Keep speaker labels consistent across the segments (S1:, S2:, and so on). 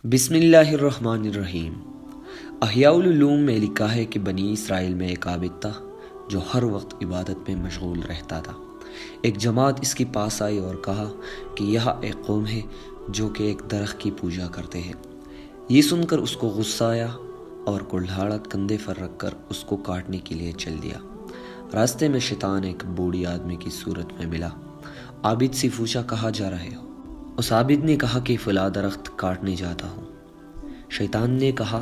S1: بسم اللہ الرحمن الرحیم۔ احیاء العلوم میں لکھا ہے کہ بنی اسرائیل میں ایک عابد تھا جو ہر وقت عبادت میں مشغول رہتا تھا۔ ایک جماعت اس کے پاس آئی اور کہا کہ یہاں ایک قوم ہے جو کہ ایک درخت کی پوجا کرتے ہیں۔ یہ سن کر اس کو غصہ آیا اور کلہاڑا کندھے پر رکھ کر اس کو کاٹنے کے لیے چل دیا۔ راستے میں شیطان ایک بوڑھی آدمی کی صورت میں ملا۔ عابد سے پوچھا کہاں جا رہے ہو؟ اس عابد نے کہا کہ فلاں درخت کاٹنے جاتا ہوں۔ شیطان نے کہا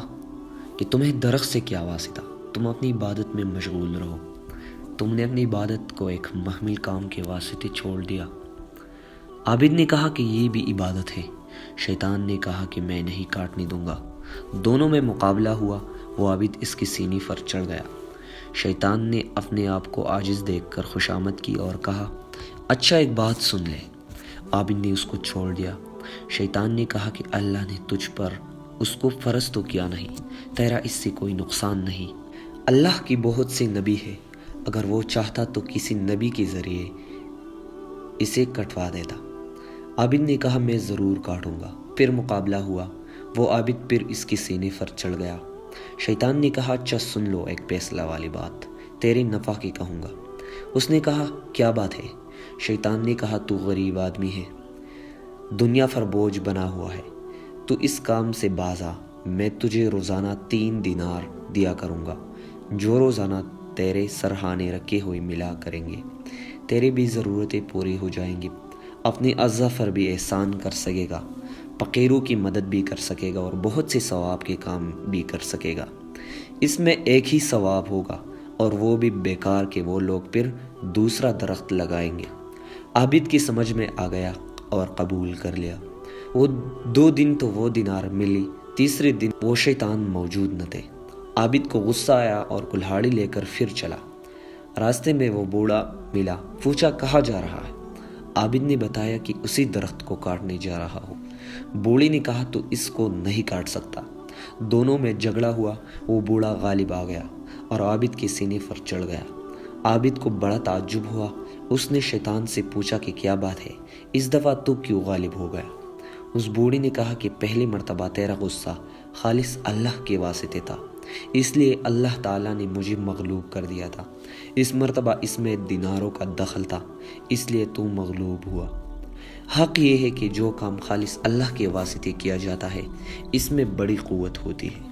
S1: کہ تمہیں درخت سے کیا واسطہ، تم اپنی عبادت میں مشغول رہو، تم نے اپنی عبادت کو ایک محمل کام کے واسطے چھوڑ دیا۔ عابد نے کہا کہ یہ بھی عبادت ہے۔ شیطان نے کہا کہ میں نہیں کاٹنے دوں گا۔ دونوں میں مقابلہ ہوا۔ وہ عابد اس کی سینے پر چڑھ گیا۔ شیطان نے اپنے آپ کو عاجز دیکھ کر خوشامد کی اور کہا اچھا ایک بات سن لے۔ عابد نے اس کو چھوڑ دیا۔ شیطان نے کہا کہ اللہ نے تجھ پر اس کو فرض تو کیا نہیں، تیرا اس سے کوئی نقصان نہیں۔ اللہ کی بہت سے نبی ہے، اگر وہ چاہتا تو کسی نبی کے ذریعے اسے کٹوا دیتا۔ عابد نے کہا میں ضرور کاٹوں گا۔ پھر مقابلہ ہوا۔ وہ عابد پھر اس کے سینے پر چڑھ گیا۔ شیطان نے کہا اچھا سن لو ایک فیصلہ والی بات، تیرے نفع کی کہوں گا۔ اس نے کہا کیا بات ہے؟ شیطان نے کہا تو غریب آدمی ہے، دنیا پر بوجھ بنا ہوا ہے، تو اس کام سے باز آ، میں تجھے روزانہ 3 دینار دیا کروں گا جو روزانہ تیرے سرہانے رکھے ہوئے ملا کریں گے، تیری بھی ضرورتیں پوری ہو جائیں گی، اپنے اعضاء پر بھی احسان کر سکے گا، فقیروں کی مدد بھی کر سکے گا اور بہت سے ثواب کے کام بھی کر سکے گا۔ اس میں ایک ہی ثواب ہوگا اور وہ بھی بیکار کہ وہ لوگ پھر دوسرا درخت لگائیں گے۔ عابد کی سمجھ میں آ گیا اور قبول کر لیا۔ وہ 2 دن تو وہ دینار ملی، تیسرے دن وہ شیطان موجود نہ تھے۔ عابد کو غصہ آیا اور کلہاڑی لے کر پھر چلا۔ راستے میں وہ بوڑھا ملا، پوچھا کہاں جا رہا ہے؟ عابد نے بتایا کہ اسی درخت کو کاٹنے جا رہا ہوں۔ بوڑھی نے کہا تو اس کو نہیں کاٹ سکتا۔ دونوں میں جھگڑا ہوا۔ وہ بوڑھا غالب آ گیا اور عابد کے سینے پر چڑھ گیا۔ عابد کو بڑا تعجب ہوا۔ اس نے شیطان سے پوچھا کہ کیا بات ہے، اس دفعہ تو کیوں غالب ہو گیا؟ اس بوڑھی نے کہا کہ پہلی مرتبہ تیرا غصہ خالص اللہ کے واسطے تھا، اس لیے اللہ تعالیٰ نے مجھے مغلوب کر دیا تھا۔ اس مرتبہ اس میں دیناروں کا دخل تھا، اس لیے تو مغلوب ہوا۔ حق یہ ہے کہ جو کام خالص اللہ کے واسطے کیا جاتا ہے اس میں بڑی قوت ہوتی ہے۔